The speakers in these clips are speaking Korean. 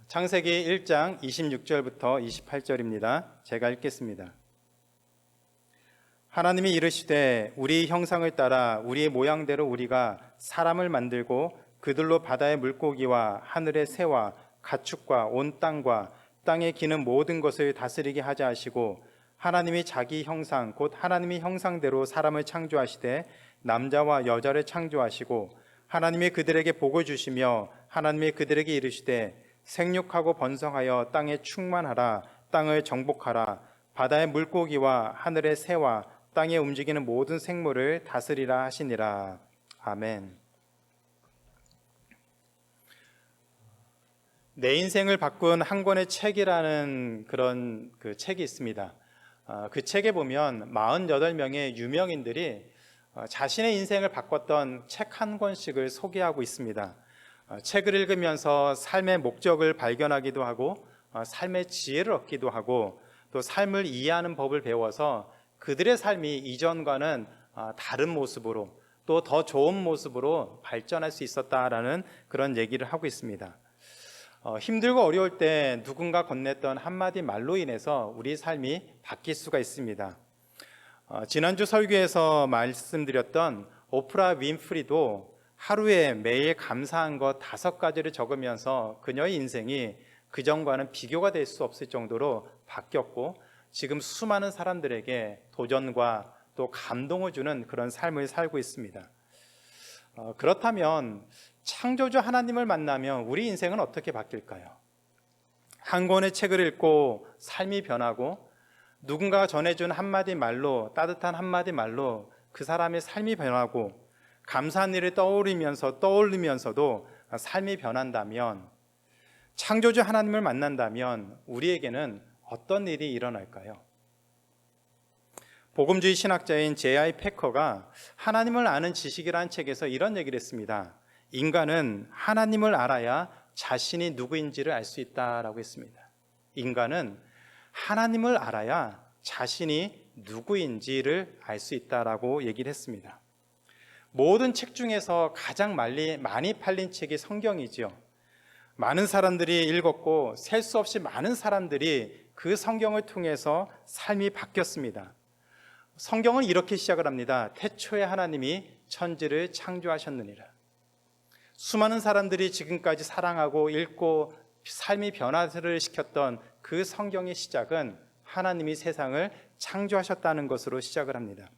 창세기 1장 26절부터 28절입니다. 제가 읽겠습니다. 하나님이 이르시되 우리 형상을 따라 우리의 모양대로 우리가 사람을 만들고 그들로 바다의 물고기와 하늘의 새와 가축과 온 땅과 땅에 기는 모든 것을 다스리게 하자 하시고, 하나님이 자기 형상 곧 하나님의 형상대로 사람을 창조하시되 남자와 여자를 창조하시고, 하나님이 그들에게 복을 주시며 하나님이 그들에게 이르시되 생육하고 번성하여 땅에 충만하라. 땅을 정복하라. 바다의 물고기와 하늘의 새와 땅에 움직이는 모든 생물을 다스리라 하시니라. 아멘. 내 인생을 바꾼 한 권의 책이라는 그런 책이 있습니다. 그 책에 보면 48명의 유명인들이 자신의 인생을 바꿨던 책 한 권씩을 소개하고 있습니다. 책을 읽으면서 삶의 목적을 발견하기도 하고 삶의 지혜를 얻기도 하고 또 삶을 이해하는 법을 배워서 그들의 삶이 이전과는 다른 모습으로 또 더 좋은 모습으로 발전할 수 있었다라는 그런 얘기를 하고 있습니다. 힘들고 어려울 때 누군가 건넸던 한마디 말로 인해서 우리 삶이 바뀔 수가 있습니다. 지난주 설교에서 말씀드렸던 오프라 윈프리도 하루에 매일 감사한 것 5가지를 적으면서 그녀의 인생이 그전과는 비교가 될 수 없을 정도로 바뀌었고, 지금 수많은 사람들에게 도전과 또 감동을 주는 그런 삶을 살고 있습니다. 그렇다면 창조주 하나님을 만나면 우리 인생은 어떻게 바뀔까요? 한 권의 책을 읽고 삶이 변하고 누군가가 전해준 한마디 말로, 따뜻한 한마디 말로 그 사람의 삶이 변하고 감사한 일을 떠올리면서도 삶이 변한다면, 창조주 하나님을 만난다면 우리에게는 어떤 일이 일어날까요? 복음주의 신학자인 J.I. 패커가 하나님을 아는 지식이라는 책에서 이런 얘기를 했습니다. 인간은 하나님을 알아야 자신이 누구인지를 알 수 있다라고 했습니다. 인간은 하나님을 알아야 자신이 누구인지를 알 수 있다라고 얘기를 했습니다. 모든 책 중에서 가장 많이 팔린 책이 성경이지요. 많은 사람들이 읽었고 셀 수 없이 많은 사람들이 그 성경을 통해서 삶이 바뀌었습니다. 성경은 이렇게 시작을 합니다. 태초에 하나님이 천지를 창조하셨느니라. 수많은 사람들이 지금까지 사랑하고 읽고 삶이 변화를 시켰던 그 성경의 시작은 하나님이 세상을 창조하셨다는 것으로 시작을 합니다.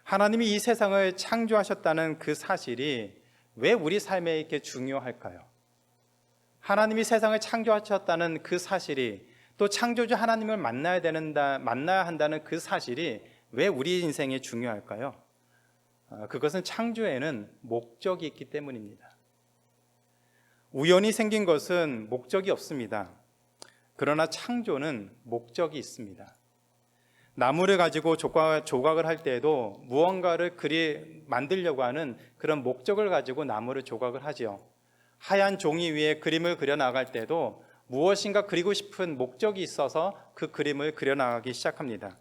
하나님이 이 세상을 창조하셨다는 그 사실이 왜 우리 삶에 이렇게 중요할까요? 하나님이 세상을 창조하셨다는 그 사실이, 또 창조주 하나님을 만나야 한다는 그 사실이 왜 우리 인생에 중요할까요? 그것은 창조에는 목적이 있기 때문입니다. 우연히 생긴 것은 목적이 없습니다. 그러나 창조는 목적이 있습니다. 나무를 가지고 조각을 할 때에도 무언가를 만들려고 하는 그런 목적을 가지고 나무를 조각을 하지요. 하얀 종이 위에 그림을 그려나갈 때도 무엇인가 그리고 싶은 목적이 있어서 그 그림을 그려나가기 시작합니다.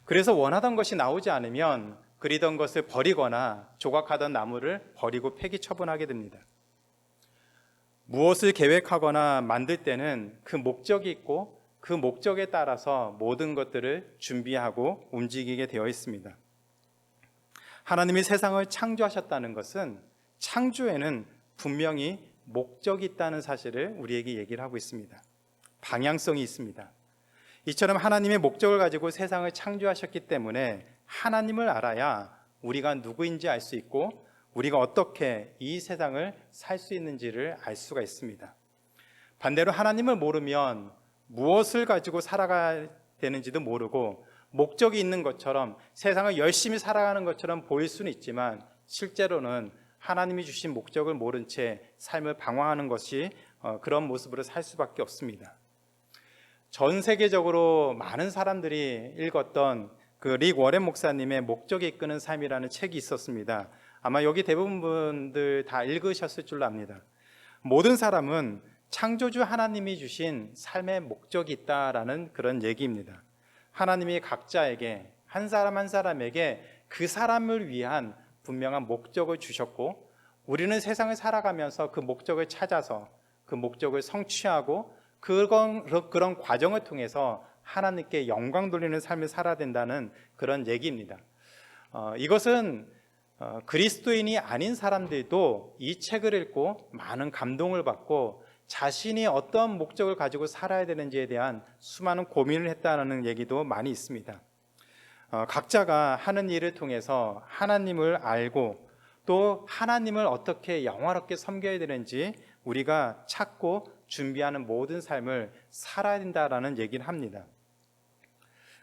그래서 원하던 것이 나오지 않으면 그리던 것을 버리거나 조각하던 나무를 버리고 폐기 처분하게 됩니다. 무엇을 계획하거나 만들 때는 그 목적이 있고 그 목적에 따라서 모든 것들을 준비하고 움직이게 되어 있습니다. 하나님이 세상을 창조하셨다는 것은 창조에는 분명히 목적이 있다는 사실을 우리에게 얘기를 하고 있습니다. 방향성이 있습니다. 이처럼 하나님의 목적을 가지고 세상을 창조하셨기 때문에 하나님을 알아야 우리가 누구인지 알 수 있고 우리가 어떻게 이 세상을 살 수 있는지를 알 수가 있습니다. 반대로 하나님을 모르면 무엇을 가지고 살아가야 되는지도 모르고 목적이 있는 것처럼 세상을 열심히 살아가는 것처럼 보일 수는 있지만 실제로는 하나님이 주신 목적을 모른 채 삶을 방황하는 것이 그런 모습으로 살 수밖에 없습니다. 전 세계적으로 많은 사람들이 읽었던 그 릭 워렌 목사님의 목적이 이끄는 삶이라는 책이 있었습니다. 아마 여기 대부분 분들 다 읽으셨을 줄로 압니다. 모든 사람은 창조주 하나님이 주신 삶의 목적이 있다라는 그런 얘기입니다. 하나님이 각자에게 한 사람 한 사람에게 그 사람을 위한 분명한 목적을 주셨고 우리는 세상을 살아가면서 그 목적을 찾아서 그 목적을 성취하고 그런 과정을 통해서 하나님께 영광 돌리는 삶을 살아야 된다는 그런 얘기입니다. 이것은 그리스도인이 아닌 사람들도 이 책을 읽고 많은 감동을 받고 자신이 어떤 목적을 가지고 살아야 되는지에 대한 수많은 고민을 했다는 얘기도 많이 있습니다. 각자가 하는 일을 통해서 하나님을 알고 또 하나님을 어떻게 영화롭게 섬겨야 되는지 우리가 찾고 준비하는 모든 삶을 살아야 된다라는 얘기를 합니다.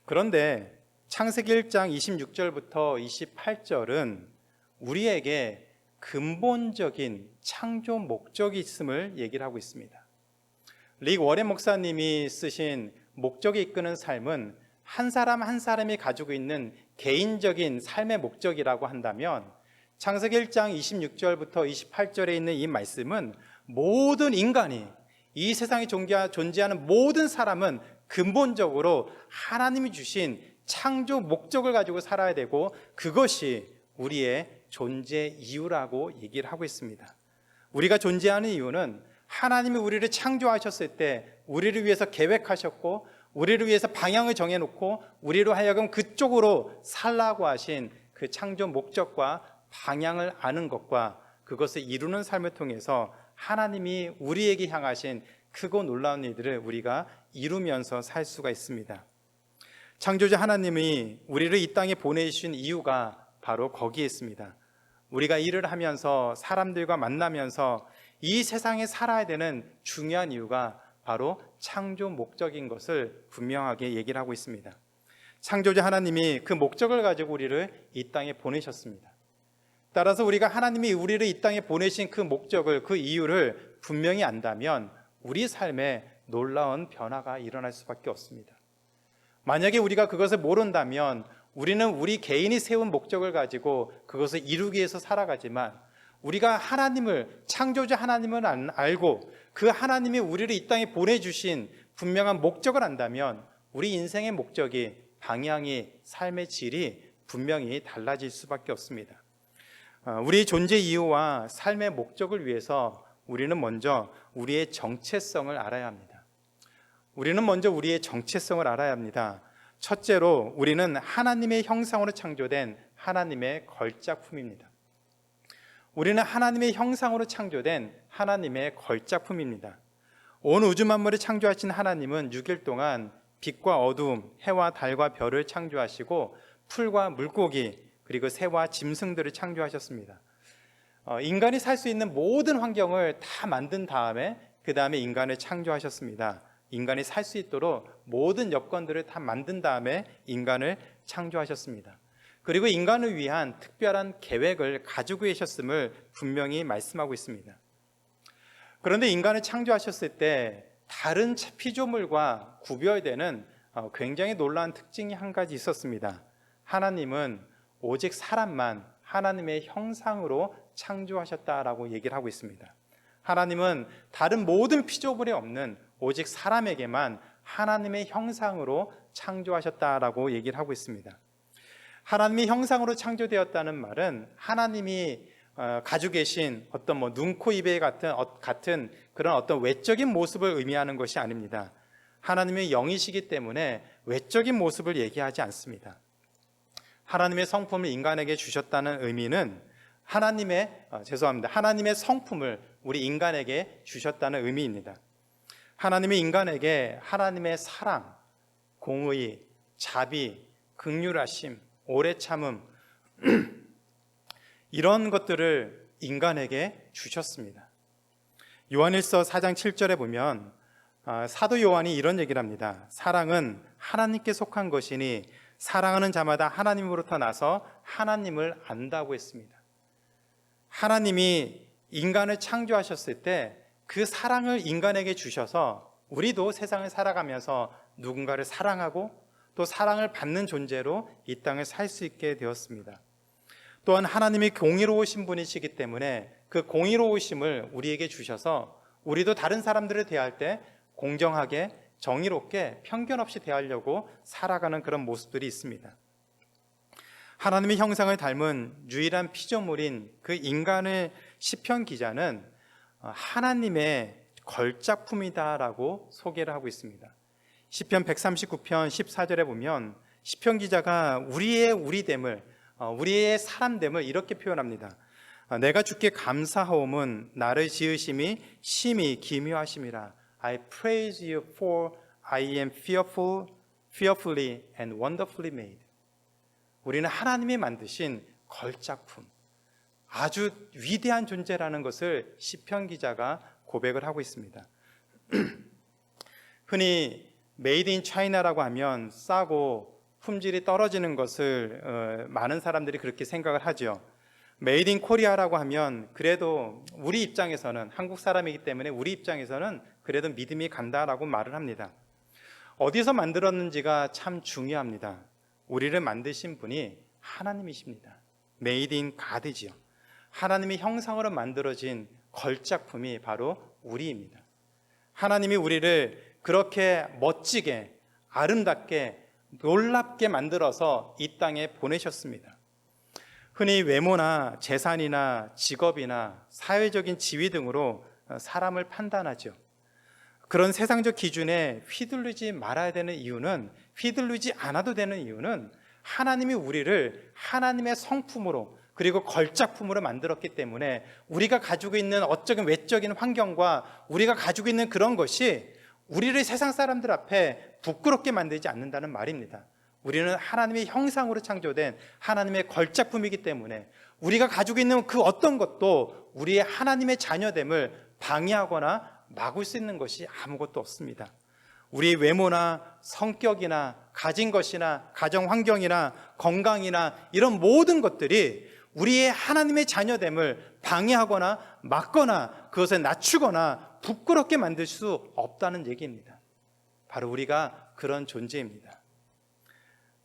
그런데 창세기 1장 26절부터 28절은 우리에게 근본적인 창조 목적이 있음을 얘기를 하고 있습니다. 릭 워렌 목사님이 쓰신 목적이 이끄는 삶은 한 사람 한 사람이 가지고 있는 개인적인 삶의 목적이라고 한다면 창세기 1장 26절부터 28절에 있는 이 말씀은 모든 인간이 이 세상에 존재하는 모든 사람은 근본적으로 하나님이 주신 창조 목적을 가지고 살아야 되고 그것이 우리의 존재 이유라고 얘기를 하고 있습니다. 우리가 존재하는 이유는 하나님이 우리를 창조하셨을 때 우리를 위해서 계획하셨고 우리를 위해서 방향을 정해놓고 우리로 하여금 그쪽으로 살라고 하신 그 창조 목적과 방향을 아는 것과 그것을 이루는 삶을 통해서 하나님이 우리에게 향하신 크고 놀라운 일들을 우리가 이루면서 살 수가 있습니다. 창조주 하나님이 우리를 이 땅에 보내주신 이유가 바로 거기에 있습니다. 우리가 일을 하면서 사람들과 만나면서 이 세상에 살아야 되는 중요한 이유가 바로 창조 목적인 것을 분명하게 얘기를 하고 있습니다. 창조주 하나님이 그 목적을 가지고 우리를 이 땅에 보내셨습니다. 따라서 우리가 하나님이 우리를 이 땅에 보내신 그 목적을, 그 이유를 분명히 안다면 우리 삶에 놀라운 변화가 일어날 수밖에 없습니다. 만약에 우리가 그것을 모른다면 우리는 우리 개인이 세운 목적을 가지고 그것을 이루기 위해서 살아가지만 우리가 하나님을, 창조주 하나님을 알고 그 하나님이 우리를 이 땅에 보내주신 분명한 목적을 안다면 우리 인생의 목적이, 방향이, 삶의 질이 분명히 달라질 수밖에 없습니다. 우리의 존재 이유와 삶의 목적을 위해서 우리는 먼저 우리의 정체성을 알아야 합니다. 우리는 먼저 우리의 정체성을 알아야 합니다. 첫째로 우리는 하나님의 형상으로 창조된 하나님의 걸작품입니다. 우리는 하나님의 형상으로 창조된 하나님의 걸작품입니다. 온 우주 만물을 창조하신 하나님은 6일 동안 빛과 어두움, 해와 달과 별을 창조하시고 풀과 물고기, 그리고 새와 짐승들을 창조하셨습니다. 인간이 살 수 있는 모든 환경을 다 만든 다음에 그 다음에 인간을 창조하셨습니다. 인간이 살 수 있도록 모든 여건들을 다 만든 다음에 인간을 창조하셨습니다. 그리고 인간을 위한 특별한 계획을 가지고 계셨음을 분명히 말씀하고 있습니다. 그런데 인간을 창조하셨을 때 다른 피조물과 구별되는 굉장히 놀라운 특징이 한 가지 있었습니다. 하나님은 오직 사람만 하나님의 형상으로 창조하셨다라고 얘기를 하고 있습니다. 하나님은 다른 모든 피조물에 없는 오직 사람에게만 하나님의 형상으로 창조하셨다라고 얘기를 하고 있습니다. 하나님의 형상으로 창조되었다는 말은 하나님이 가지고 계신 어떤 눈, 코, 입에 같은 그런 어떤 외적인 모습을 의미하는 것이 아닙니다. 하나님의 영이시기 때문에 외적인 모습을 얘기하지 않습니다. 하나님의 성품을 인간에게 주셨다는 의미는 하나님의 성품을 우리 인간에게 주셨다는 의미입니다. 하나님이 인간에게 하나님의 사랑, 공의, 자비, 긍휼하심, 오래 참음 이런 것들을 인간에게 주셨습니다. 요한일서 4장 7절에 보면 사도 요한이 이런 얘기를 합니다. 사랑은 하나님께 속한 것이니 사랑하는 자마다 하나님으로부터 나서 하나님을 안다고 했습니다. 하나님이 인간을 창조하셨을 때 그 사랑을 인간에게 주셔서 우리도 세상을 살아가면서 누군가를 사랑하고 또 사랑을 받는 존재로 이 땅을 살 수 있게 되었습니다. 또한 하나님이 공의로우신 분이시기 때문에 그 공의로우심을 우리에게 주셔서 우리도 다른 사람들을 대할 때 공정하게, 정의롭게, 편견 없이 대하려고 살아가는 그런 모습들이 있습니다. 하나님의 형상을 닮은 유일한 피조물인 그 인간의 시편 기자는 하나님의 걸작품이다라고 소개를 하고 있습니다. 시편 139편 14절에 보면 시편 기자가 우리의 우리됨을, 우리의 사람됨을 이렇게 표현합니다. 내가 주께 감사하옴은 나를 지으심이 심히 기묘하심이라. I praise you for I am fearfully and wonderfully made. 우리는 하나님이 만드신 걸작품, 아주 위대한 존재라는 것을 시편 기자가 고백을 하고 있습니다. 흔히 메이드 인 차이나라고 하면 싸고 품질이 떨어지는 것을 많은 사람들이 그렇게 생각을 하죠. 메이드 인 코리아라고 하면 그래도 우리 입장에서는, 한국 사람이기 때문에 우리 입장에서는 그래도 믿음이 간다라고 말을 합니다. 어디서 만들었는지가 참 중요합니다. 우리를 만드신 분이 하나님이십니다. 메이드 인 가드지요. 하나님의 형상으로 만들어진 걸작품이 바로 우리입니다. 하나님이 우리를 그렇게 멋지게, 아름답게, 놀랍게 만들어서 이 땅에 보내셨습니다. 흔히 외모나 재산이나 직업이나 사회적인 지위 등으로 사람을 판단하죠. 그런 세상적 기준에 휘둘리지 말아야 되는 이유는, 휘둘리지 않아도 되는 이유는 하나님이 우리를 하나님의 성품으로, 그리고 걸작품으로 만들었기 때문에 우리가 가지고 있는 어쩌긴 외적인 환경과 우리가 가지고 있는 그런 것이 우리를 세상 사람들 앞에 부끄럽게 만들지 않는다는 말입니다. 우리는 하나님의 형상으로 창조된 하나님의 걸작품이기 때문에 우리가 가지고 있는 그 어떤 것도 우리의 하나님의 자녀됨을 방해하거나 막을 수 있는 것이 아무것도 없습니다. 우리의 외모나 성격이나 가진 것이나 가정 환경이나 건강이나 이런 모든 것들이 우리의 하나님의 자녀됨을 방해하거나 막거나 그것을 낮추거나 부끄럽게 만들 수 없다는 얘기입니다. 바로 우리가 그런 존재입니다.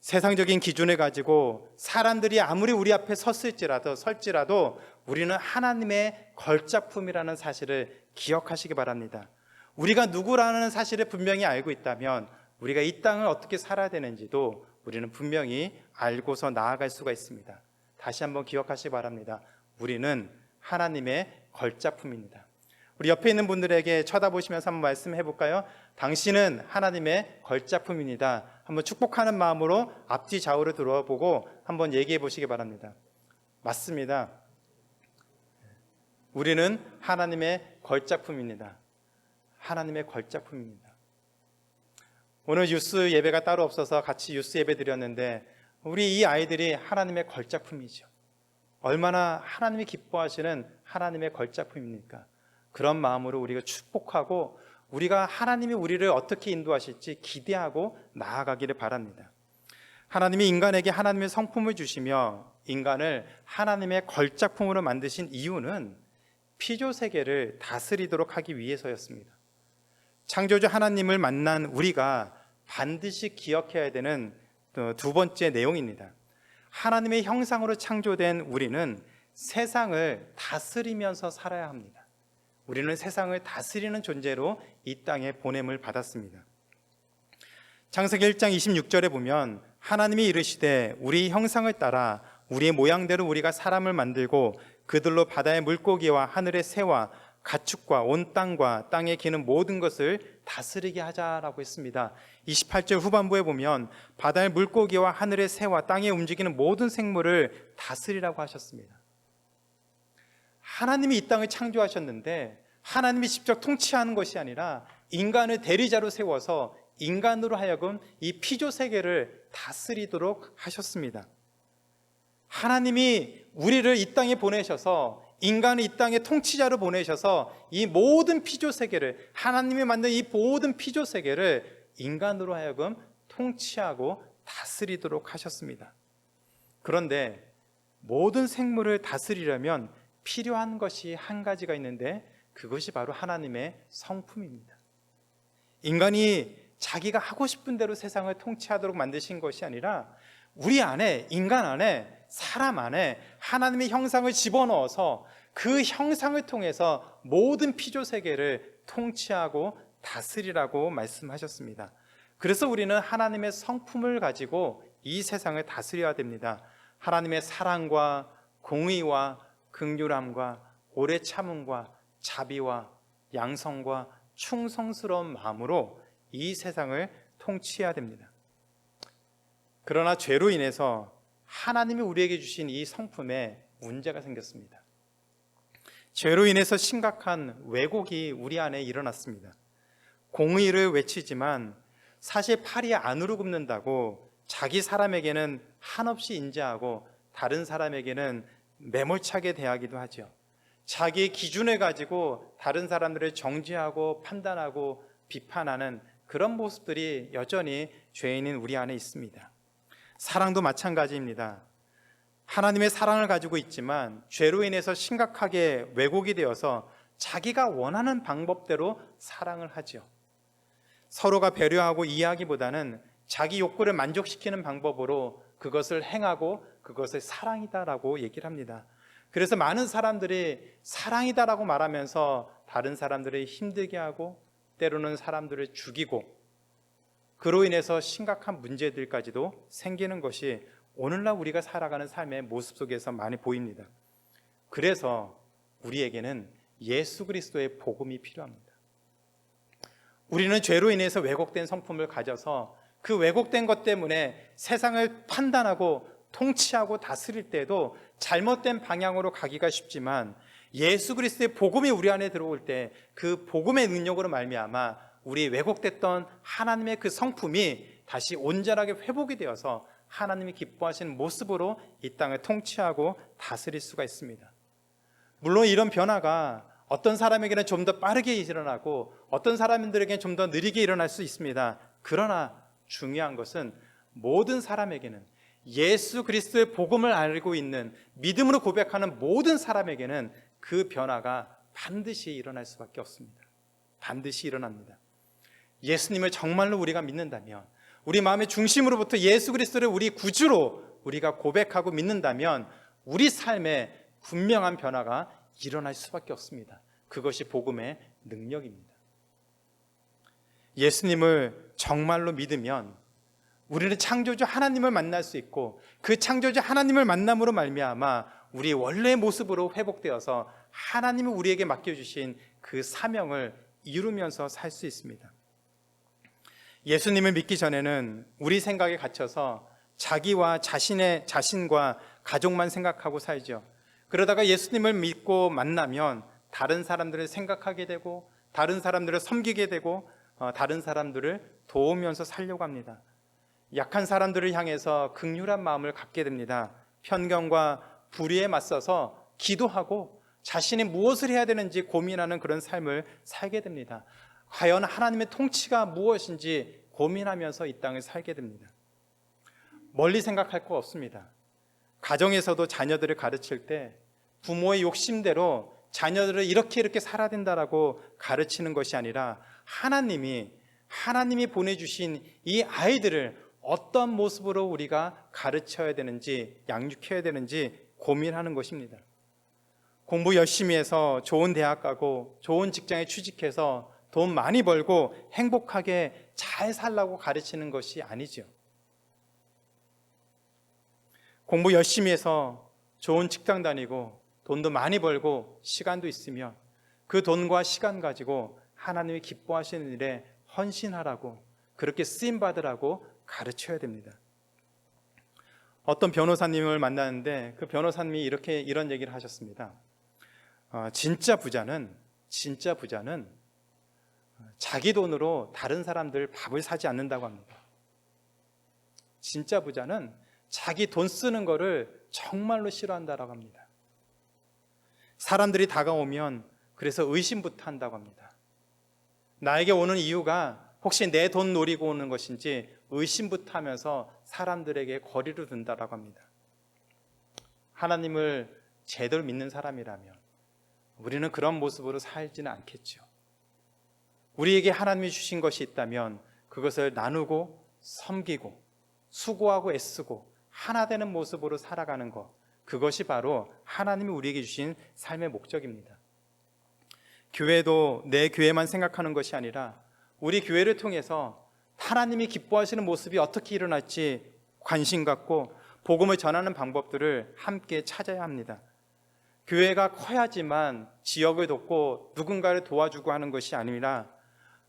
세상적인 기준을 가지고 사람들이 아무리 우리 앞에 설지라도 우리는 하나님의 걸작품이라는 사실을 기억하시기 바랍니다. 우리가 누구라는 사실을 분명히 알고 있다면 우리가 이 땅을 어떻게 살아야 되는지도 우리는 분명히 알고서 나아갈 수가 있습니다. 다시 한번 기억하시기 바랍니다. 우리는 하나님의 걸작품입니다. 우리 옆에 있는 분들에게 쳐다보시면서 한번 말씀해 볼까요? 당신은 하나님의 걸작품입니다. 한번 축복하는 마음으로 앞뒤 좌우를 들어보고 한번 얘기해 보시기 바랍니다. 맞습니다. 우리는 하나님의 걸작품입니다. 하나님의 걸작품입니다. 오늘 유스 예배가 따로 없어서 같이 유스 예배 드렸는데 우리 이 아이들이 하나님의 걸작품이죠. 얼마나 하나님이 기뻐하시는 하나님의 걸작품입니까? 그런 마음으로 우리가 축복하고 우리가 하나님이 우리를 어떻게 인도하실지 기대하고 나아가기를 바랍니다. 하나님이 인간에게 하나님의 성품을 주시며 인간을 하나님의 걸작품으로 만드신 이유는 피조세계를 다스리도록 하기 위해서였습니다. 창조주 하나님을 만난 우리가 반드시 기억해야 되는 두 번째 내용입니다. 하나님의 형상으로 창조된 우리는 세상을 다스리면서 살아야 합니다. 우리는 세상을 다스리는 존재로 이 땅에 보냄을 받았습니다. 창세기 1장 26절에 보면 하나님이 이르시되 우리 형상을 따라 우리의 모양대로 우리가 사람을 만들고 그들로 바다의 물고기와 하늘의 새와 가축과 온 땅과 땅에 기는 모든 것을 다스리게 하자라고 했습니다. 28절 후반부에 보면 바다의 물고기와 하늘의 새와 땅에 움직이는 모든 생물을 다스리라고 하셨습니다. 하나님이 이 땅을 창조하셨는데 하나님이 직접 통치하는 것이 아니라 인간을 대리자로 세워서 인간으로 하여금 이 피조세계를 다스리도록 하셨습니다. 하나님이 우리를 이 땅에 보내셔서 인간을 이 땅의 통치자로 보내셔서 이 모든 피조세계를, 하나님이 만든 이 모든 피조세계를 인간으로 하여금 통치하고 다스리도록 하셨습니다. 그런데 모든 생물을 다스리려면 필요한 것이 한 가지가 있는데 그것이 바로 하나님의 성품입니다. 인간이 자기가 하고 싶은 대로 세상을 통치하도록 만드신 것이 아니라 우리 안에, 인간 안에, 사람 안에 하나님의 형상을 집어넣어서 그 형상을 통해서 모든 피조세계를 통치하고 다스리라고 말씀하셨습니다. 그래서 우리는 하나님의 성품을 가지고 이 세상을 다스려야 됩니다. 하나님의 사랑과 공의와 긍휼함과 오래 참음과 자비와 양성과 충성스러운 마음으로 이 세상을 통치해야 됩니다. 그러나 죄로 인해서 하나님이 우리에게 주신 이 성품에 문제가 생겼습니다. 죄로 인해서 심각한 왜곡이 우리 안에 일어났습니다. 공의를 외치지만 사실 팔이 안으로 굽는다고 자기 사람에게는 한없이 인자하고 다른 사람에게는 매몰차게 대하기도 하죠. 자기의 기준을 가지고 다른 사람들을 정죄하고 판단하고 비판하는 그런 모습들이 여전히 죄인인 우리 안에 있습니다. 사랑도 마찬가지입니다. 하나님의 사랑을 가지고 있지만 죄로 인해서 심각하게 왜곡이 되어서 자기가 원하는 방법대로 사랑을 하죠. 서로가 배려하고 이해하기보다는 자기 욕구를 만족시키는 방법으로 그것을 행하고 그것을 사랑이다라고 얘기를 합니다. 그래서 많은 사람들이 사랑이다라고 말하면서 다른 사람들을 힘들게 하고 때로는 사람들을 죽이고 그로 인해서 심각한 문제들까지도 생기는 것이 오늘날 우리가 살아가는 삶의 모습 속에서 많이 보입니다. 그래서 우리에게는 예수 그리스도의 복음이 필요합니다. 우리는 죄로 인해서 왜곡된 성품을 가져서 그 왜곡된 것 때문에 세상을 판단하고 통치하고 다스릴 때도 잘못된 방향으로 가기가 쉽지만 예수 그리스도의 복음이 우리 안에 들어올 때 그 복음의 능력으로 말미암아 우리 왜곡됐던 하나님의 그 성품이 다시 온전하게 회복이 되어서 하나님이 기뻐하시는 모습으로 이 땅을 통치하고 다스릴 수가 있습니다. 물론 이런 변화가 어떤 사람에게는 좀 더 빠르게 일어나고 어떤 사람들에게는 좀 더 느리게 일어날 수 있습니다. 그러나 중요한 것은 모든 사람에게는 예수 그리스도의 복음을 알고 있는 믿음으로 고백하는 모든 사람에게는 그 변화가 반드시 일어날 수밖에 없습니다. 반드시 일어납니다. 예수님을 정말로 우리가 믿는다면, 우리 마음의 중심으로부터 예수 그리스도를 우리 구주로 우리가 고백하고 믿는다면 우리 삶에 분명한 변화가 일어날 수밖에 없습니다. 그것이 복음의 능력입니다. 예수님을 정말로 믿으면 우리는 창조주 하나님을 만날 수 있고 그 창조주 하나님을 만남으로 말미암아 우리 원래의 모습으로 회복되어서 하나님이 우리에게 맡겨주신 그 사명을 이루면서 살 수 있습니다. 예수님을 믿기 전에는 우리 생각에 갇혀서 자기와 자신과 가족만 생각하고 살죠. 그러다가 예수님을 믿고 만나면 다른 사람들을 생각하게 되고 다른 사람들을 섬기게 되고 다른 사람들을 도우면서 살려고 합니다. 약한 사람들을 향해서 긍휼한 마음을 갖게 됩니다. 편견과 불의에 맞서서 기도하고 자신이 무엇을 해야 되는지 고민하는 그런 삶을 살게 됩니다. 과연 하나님의 통치가 무엇인지 고민하면서 이 땅을 살게 됩니다. 멀리 생각할 거 없습니다. 가정에서도 자녀들을 가르칠 때 부모의 욕심대로 자녀들을 이렇게 살아야 된다라고 가르치는 것이 아니라 하나님이 보내주신 이 아이들을 어떤 모습으로 우리가 가르쳐야 되는지 양육해야 되는지 고민하는 것입니다. 공부 열심히 해서 좋은 대학 가고 좋은 직장에 취직해서 돈 많이 벌고 행복하게 잘 살라고 가르치는 것이 아니죠. 공부 열심히 해서 좋은 직장 다니고 돈도 많이 벌고 시간도 있으면 그 돈과 시간 가지고 하나님이 기뻐하시는 일에 헌신하라고 그렇게 쓰임받으라고 가르쳐야 됩니다. 어떤 변호사님을 만나는데 그 변호사님이 이런 얘기를 하셨습니다. 진짜 부자는 자기 돈으로 다른 사람들 밥을 사지 않는다고 합니다. 진짜 부자는 자기 돈 쓰는 거를 정말로 싫어한다라고 합니다. 사람들이 다가오면 그래서 의심부터 한다고 합니다. 나에게 오는 이유가 혹시 내 돈 노리고 오는 것인지 의심부터 하면서 사람들에게 거리를 둔다라고 합니다. 하나님을 제대로 믿는 사람이라면 우리는 그런 모습으로 살지는 않겠죠. 우리에게 하나님이 주신 것이 있다면 그것을 나누고 섬기고 수고하고 애쓰고 하나 되는 모습으로 살아가는 것, 그것이 바로 하나님이 우리에게 주신 삶의 목적입니다. 교회도 내 교회만 생각하는 것이 아니라 우리 교회를 통해서 하나님이 기뻐하시는 모습이 어떻게 일어날지 관심 갖고 복음을 전하는 방법들을 함께 찾아야 합니다. 교회가 커야지만 지역을 돕고 누군가를 도와주고 하는 것이 아니라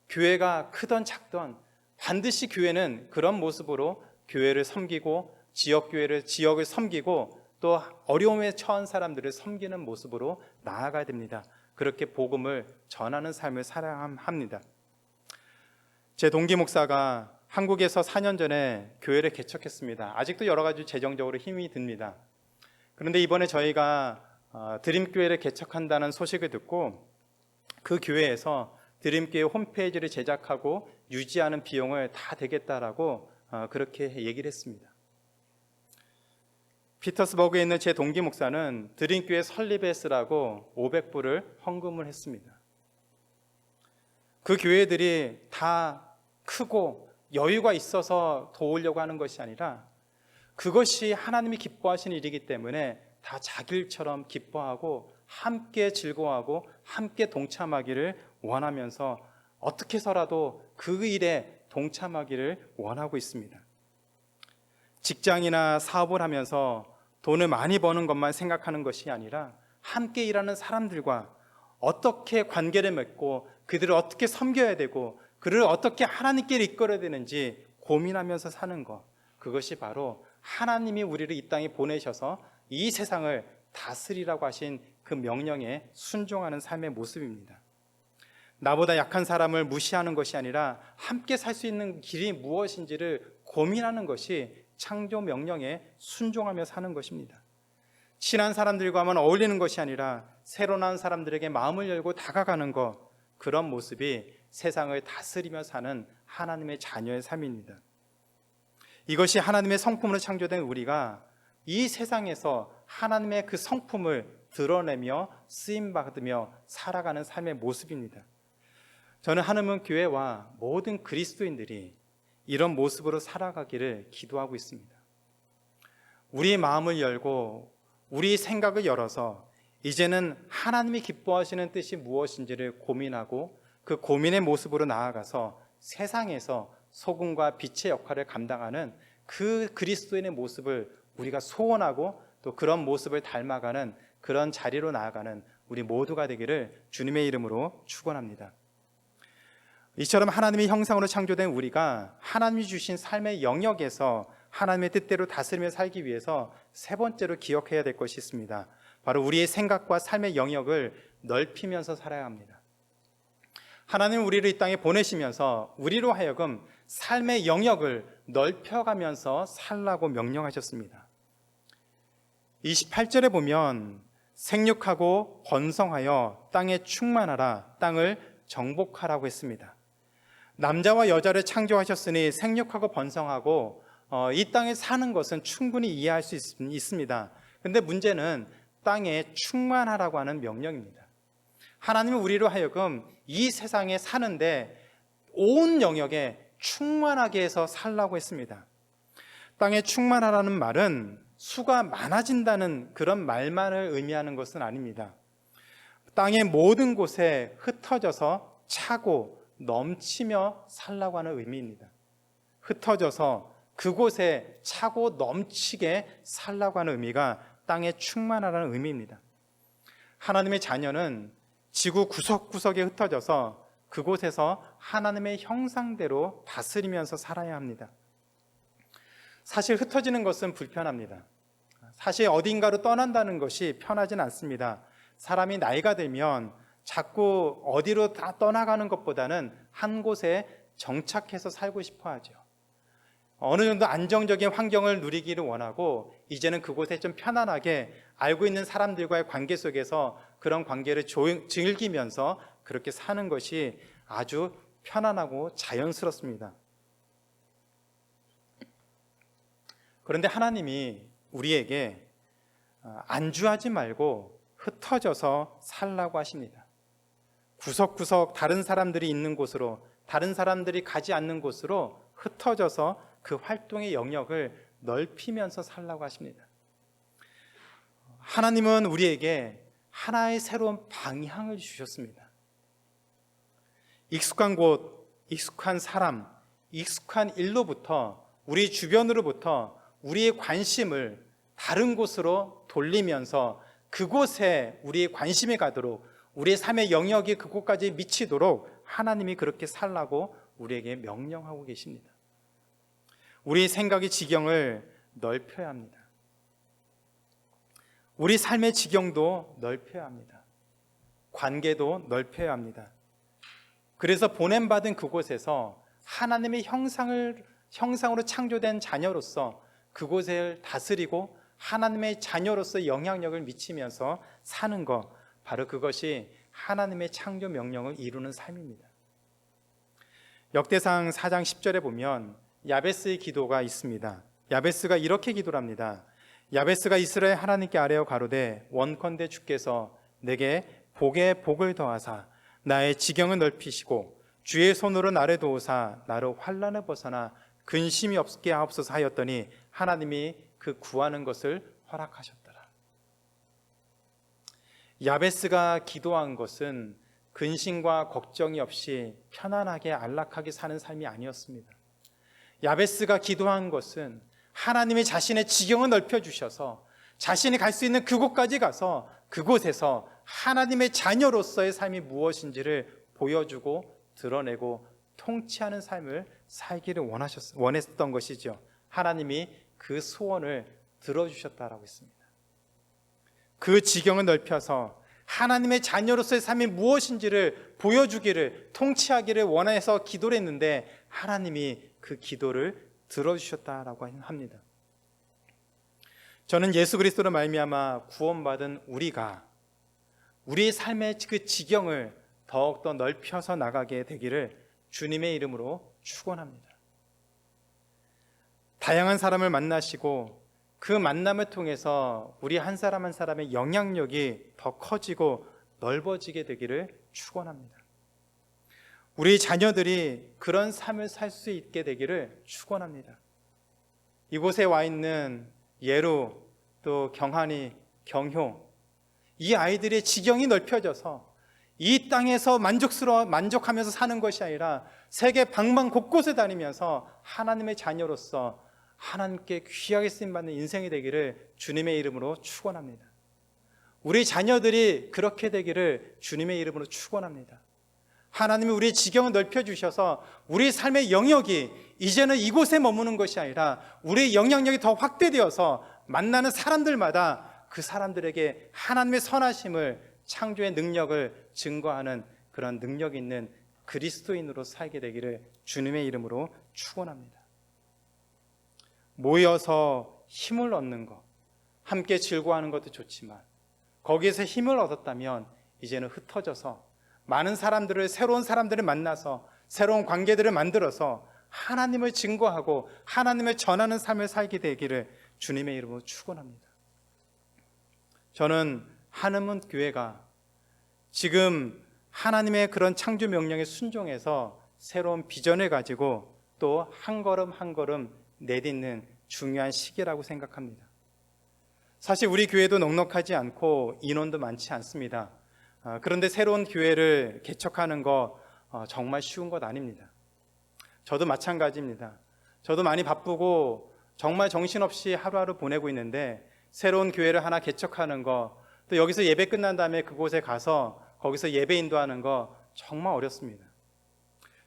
교회가 크던 작던 반드시 교회는 그런 모습으로 교회를 섬기고 지역을 섬기고 또 어려움에 처한 사람들을 섬기는 모습으로 나아가야 됩니다. 그렇게 복음을 전하는 삶을 살아야 합니다. 제 동기 목사가 한국에서 4년 전에 교회를 개척했습니다. 아직도 여러 가지 재정적으로 힘이 듭니다. 그런데 이번에 저희가 드림교회를 개척한다는 소식을 듣고 그 교회에서 드림교회 홈페이지를 제작하고 유지하는 비용을 다 대겠다라고 그렇게 얘기를 했습니다. 피터스버그에 있는 제 동기 목사는 드림교회 설립에 쓰라고 500불을 헌금을 했습니다. 그 교회들이 다 크고 여유가 있어서 도우려고 하는 것이 아니라 그것이 하나님이 기뻐하시는 일이기 때문에 다 자기 일처럼 기뻐하고 함께 즐거워하고 함께 동참하기를 원하면서 어떻게 해서라도 그 일에 동참하기를 원하고 있습니다. 직장이나 사업을 하면서 돈을 많이 버는 것만 생각하는 것이 아니라 함께 일하는 사람들과 어떻게 관계를 맺고 그들을 어떻게 섬겨야 되고 그들을 어떻게 하나님께 이끌어야 되는지 고민하면서 사는 것, 그것이 바로 하나님이 우리를 이 땅에 보내셔서 이 세상을 다스리라고 하신 그 명령에 순종하는 삶의 모습입니다. 나보다 약한 사람을 무시하는 것이 아니라 함께 살 수 있는 길이 무엇인지를 고민하는 것이 창조 명령에 순종하며 사는 것입니다. 친한 사람들과만 어울리는 것이 아니라 새로 난 사람들에게 마음을 열고 다가가는 것, 그런 모습이 세상을 다스리며 사는 하나님의 자녀의 삶입니다. 이것이 하나님의 성품으로 창조된 우리가 이 세상에서 하나님의 그 성품을 드러내며 쓰임받으며 살아가는 삶의 모습입니다. 저는 하나님 교회와 모든 그리스도인들이 이런 모습으로 살아가기를 기도하고 있습니다. 우리의 마음을 열고 우리 생각을 열어서 이제는 하나님이 기뻐하시는 뜻이 무엇인지를 고민하고 그 고민의 모습으로 나아가서 세상에서 소금과 빛의 역할을 감당하는 그 그리스도인의 모습을 우리가 소원하고 또 그런 모습을 닮아가는 그런 자리로 나아가는 우리 모두가 되기를 주님의 이름으로 축원합니다. 이처럼 하나님의 형상으로 창조된 우리가 하나님이 주신 삶의 영역에서 하나님의 뜻대로 다스리며 살기 위해서 세 번째로 기억해야 될 것이 있습니다. 바로 우리의 생각과 삶의 영역을 넓히면서 살아야 합니다. 하나님은 우리를 이 땅에 보내시면서 우리로 하여금 삶의 영역을 넓혀가면서 살라고 명령하셨습니다. 28절에 보면 생육하고 번성하여 땅에 충만하라, 땅을 정복하라고 했습니다. 남자와 여자를 창조하셨으니 생육하고 번성하고 이 땅에 사는 것은 충분히 이해할 수 있습니다. 그런데 문제는 땅에 충만하라고 하는 명령입니다. 하나님은 우리로 하여금 이 세상에 사는데 온 영역에 충만하게 해서 살라고 했습니다. 땅에 충만하라는 말은 수가 많아진다는 그런 말만을 의미하는 것은 아닙니다. 땅의 모든 곳에 흩어져서 차고 넘치며 살라고 하는 의미입니다. 흩어져서 그곳에 차고 넘치게 살라고 하는 의미가 땅에 충만하라는 의미입니다. 하나님의 자녀는 지구 구석구석에 흩어져서 그곳에서 하나님의 형상대로 다스리면서 살아야 합니다. 사실 흩어지는 것은 불편합니다. 사실 어딘가로 떠난다는 것이 편하진 않습니다. 사람이 나이가 들면 자꾸 어디로 다 떠나가는 것보다는 한 곳에 정착해서 살고 싶어 하죠. 어느 정도 안정적인 환경을 누리기를 원하고 이제는 그곳에 좀 편안하게 알고 있는 사람들과의 관계 속에서 그런 관계를 즐기면서 그렇게 사는 것이 아주 편안하고 자연스럽습니다. 그런데 하나님이 우리에게 안주하지 말고 흩어져서 살라고 하십니다. 구석구석 다른 사람들이 있는 곳으로, 다른 사람들이 가지 않는 곳으로 흩어져서 그 활동의 영역을 넓히면서 살라고 하십니다. 하나님은 우리에게 하나의 새로운 방향을 주셨습니다. 익숙한 곳, 익숙한 사람, 익숙한 일로부터 우리 주변으로부터 우리의 관심을 다른 곳으로 돌리면서 그곳에 우리의 관심이 가도록, 우리의 삶의 영역이 그곳까지 미치도록 하나님이 그렇게 살라고 우리에게 명령하고 계십니다. 우리 생각의 지경을 넓혀야 합니다. 우리 삶의 지경도 넓혀야 합니다. 관계도 넓혀야 합니다. 그래서 보냄받은 그곳에서 하나님의 형상으로 창조된 자녀로서 그곳을 다스리고 하나님의 자녀로서 영향력을 미치면서 사는 것, 바로 그것이 하나님의 창조 명령을 이루는 삶입니다. 역대상 4장 10절에 보면 야베스의 기도가 있습니다. 야베스가 이렇게 기도를 합니다. 야베스가 이스라엘 하나님께 아뢰어 가로되 원컨대 주께서 내게 복에 복을 더하사 나의 지경을 넓히시고 주의 손으로 나를 도우사 나로 환난을 벗어나 근심이 없게 하옵소서 하였더니 하나님이 그 구하는 것을 허락하셨더라. 야베스가 기도한 것은 근심과 걱정이 없이 편안하게 안락하게 사는 삶이 아니었습니다. 야베스가 기도한 것은 하나님이 자신의 지경을 넓혀주셔서 자신이 갈 수 있는 그곳까지 가서 그곳에서 하나님의 자녀로서의 삶이 무엇인지를 보여주고 드러내고 통치하는 삶을 살기를 원했던 것이죠. 하나님이 그 소원을 들어주셨다라고 했습니다. 그 지경을 넓혀서 하나님의 자녀로서의 삶이 무엇인지를 보여주기를, 통치하기를 원해서 기도를 했는데 하나님이 그 기도를 들어주셨다라고 합니다. 저는 예수 그리스도로 말미암아 구원받은 우리가 우리의 삶의 그 지경을 더욱더 넓혀서 나가게 되기를 주님의 이름으로 축원합니다. 다양한 사람을 만나시고 그 만남을 통해서 우리 한 사람 한 사람의 영향력이 더 커지고 넓어지게 되기를 축원합니다. 우리 자녀들이 그런 삶을 살 수 있게 되기를 축원합니다. 이곳에 와 있는 예루, 또 경한이, 경효, 이 아이들의 지경이 넓혀져서 이 땅에서 만족하면서 사는 것이 아니라 세계 방방 곳곳에 다니면서 하나님의 자녀로서 하나님께 귀하게 쓰임받는 인생이 되기를 주님의 이름으로 축원합니다. 우리 자녀들이 그렇게 되기를 주님의 이름으로 축원합니다. 하나님이 우리의 지경을 넓혀주셔서 우리 삶의 영역이 이제는 이곳에 머무는 것이 아니라 우리의 영향력이 더 확대되어서 만나는 사람들마다 그 사람들에게 하나님의 선하심을, 창조의 능력을 증거하는 그런 능력 있는 그리스도인으로 살게 되기를 주님의 이름으로 축원합니다. 모여서 힘을 얻는 것, 함께 즐거워하는 것도 좋지만 거기에서 힘을 얻었다면 이제는 흩어져서 많은 사람들을, 새로운 사람들을 만나서 새로운 관계들을 만들어서 하나님을 증거하고 하나님을 전하는 삶을 살게 되기를 주님의 이름으로 축원합니다. 저는 한음은 교회가 지금 하나님의 그런 창조 명령에 순종해서 새로운 비전을 가지고 또 한 걸음 한 걸음 내딛는 중요한 시기라고 생각합니다. 사실 우리 교회도 넉넉하지 않고 인원도 많지 않습니다. 그런데 새로운 교회를 개척하는 거 정말 쉬운 것 아닙니다. 저도 마찬가지입니다. 저도 많이 바쁘고 정말 정신없이 하루하루 보내고 있는데 새로운 교회를 하나 개척하는 거, 또 여기서 예배 끝난 다음에 그곳에 가서 거기서 예배 인도하는 거 정말 어렵습니다.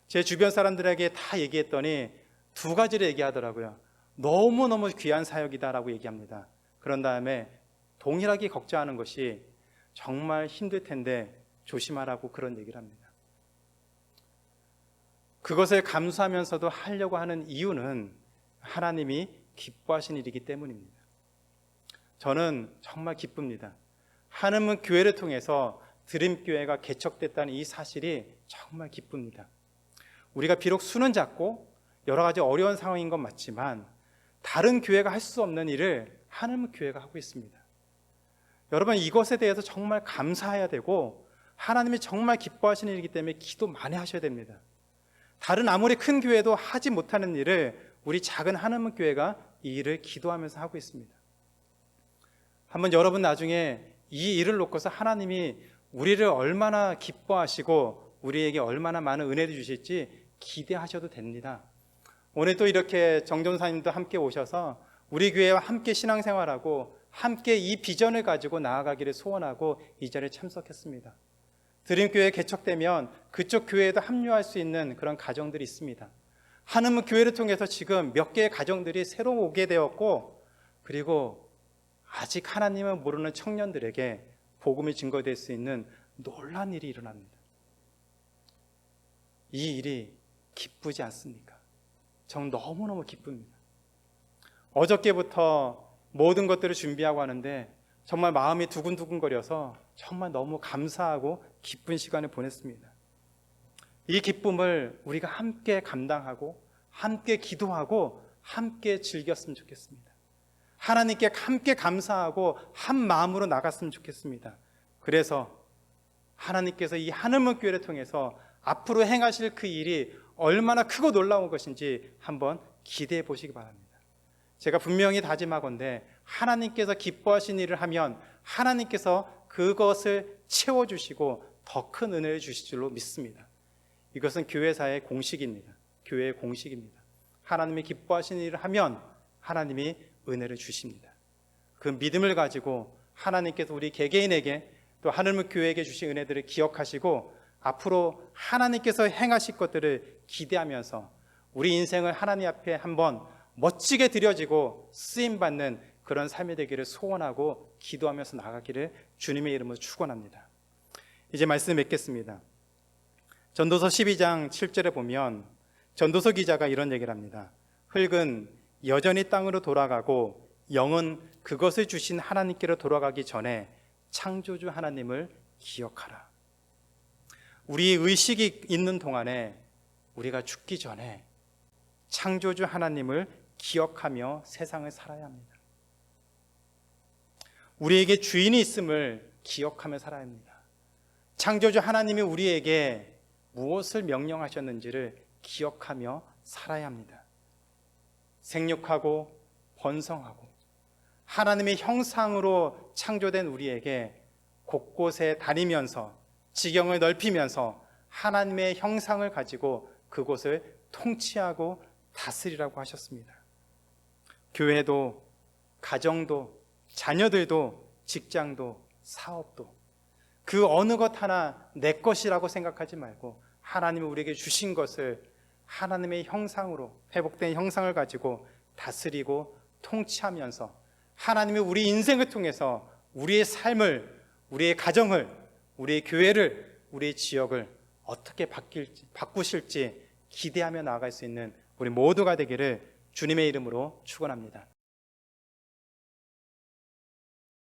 제 주변 사람들에게 다 얘기했더니 두 가지를 얘기하더라고요. 너무너무 귀한 사역이다라고 얘기합니다. 그런 다음에 동일하게 걱정하는 것이 정말 힘들 텐데 조심하라고 그런 얘기를 합니다. 그것을 감수하면서도 하려고 하는 이유는 하나님이 기뻐하신 일이기 때문입니다. 저는 정말 기쁩니다. 한음은 교회를 통해서 드림교회가 개척됐다는 이 사실이 정말 기쁩니다. 우리가 비록 수는 작고 여러 가지 어려운 상황인 건 맞지만 다른 교회가 할 수 없는 일을 한음은 교회가 하고 있습니다. 여러분, 이것에 대해서 정말 감사해야 되고 하나님이 정말 기뻐하시는 일이기 때문에 기도 많이 하셔야 됩니다. 다른 아무리 큰 교회도 하지 못하는 일을 우리 작은 한음은 교회가 이 일을 기도하면서 하고 있습니다. 한번 여러분 나중에 이 일을 놓고서 하나님이 우리를 얼마나 기뻐하시고 우리에게 얼마나 많은 은혜를 주실지 기대하셔도 됩니다. 오늘 또 이렇게 정전사님도 함께 오셔서 우리 교회와 함께 신앙생활하고 함께 이 비전을 가지고 나아가기를 소원하고 이 자리에 참석했습니다. 드림교회 개척되면 그쪽 교회에도 합류할 수 있는 그런 가정들이 있습니다. 하나님은 교회를 통해서 지금 몇 개의 가정들이 새로 오게 되었고, 그리고 아직 하나님을 모르는 청년들에게 복음이 증거될 수 있는 놀라운 일이 일어납니다. 이 일이 기쁘지 않습니까? 전 너무너무 기쁩니다. 어저께부터 모든 것들을 준비하고 하는데 정말 마음이 두근두근거려서 정말 너무 감사하고 기쁜 시간을 보냈습니다. 이 기쁨을 우리가 함께 감당하고 함께 기도하고 함께 즐겼으면 좋겠습니다. 하나님께 함께 감사하고 한 마음으로 나갔으면 좋겠습니다. 그래서 하나님께서 이 하늘문 교회를 통해서 앞으로 행하실 그 일이 얼마나 크고 놀라운 것인지 한번 기대해 보시기 바랍니다. 제가 분명히 다짐하건대 하나님께서 기뻐하신 일을 하면 하나님께서 그것을 채워주시고 더 큰 은혜를 주실 줄로 믿습니다. 이것은 교회사의 공식입니다. 교회의 공식입니다. 하나님이 기뻐하신 일을 하면 하나님이 은혜를 주십니다. 그 믿음을 가지고 하나님께서 우리 개개인에게 또 하늘문 교회에게 주신 은혜들을 기억하시고 앞으로 하나님께서 행하실 것들을 기대하면서 우리 인생을 하나님 앞에 한번 멋지게 드려지고 쓰임받는 그런 삶이 되기를 소원하고 기도하면서 나가기를 주님의 이름으로 축원합니다. 이제 말씀 맺겠습니다. 전도서 12장 7절에 보면 전도서 기자가 이런 얘기를 합니다. 흙은 여전히 땅으로 돌아가고 영은 그것을 주신 하나님께로 돌아가기 전에 창조주 하나님을 기억하라. 우리 의식이 있는 동안에 우리가 죽기 전에 창조주 하나님을 기억하며 세상을 살아야 합니다. 우리에게 주인이 있음을 기억하며 살아야 합니다. 창조주 하나님이 우리에게 무엇을 명령하셨는지를 기억하며 살아야 합니다. 생육하고 번성하고 하나님의 형상으로 창조된 우리에게 곳곳에 다니면서 지경을 넓히면서 하나님의 형상을 가지고 그곳을 통치하고 다스리라고 하셨습니다. 교회도, 가정도, 자녀들도, 직장도, 사업도 그 어느 것 하나 내 것이라고 생각하지 말고 하나님이 우리에게 주신 것을 하나님의 형상으로 회복된 형상을 가지고 다스리고 통치하면서 하나님이 우리 인생을 통해서 우리의 삶을, 우리의 가정을, 우리의 교회를, 우리의 지역을 어떻게 바꾸실지 기대하며 나아갈 수 있는 우리 모두가 되기를 주님의 이름으로 축원합니다.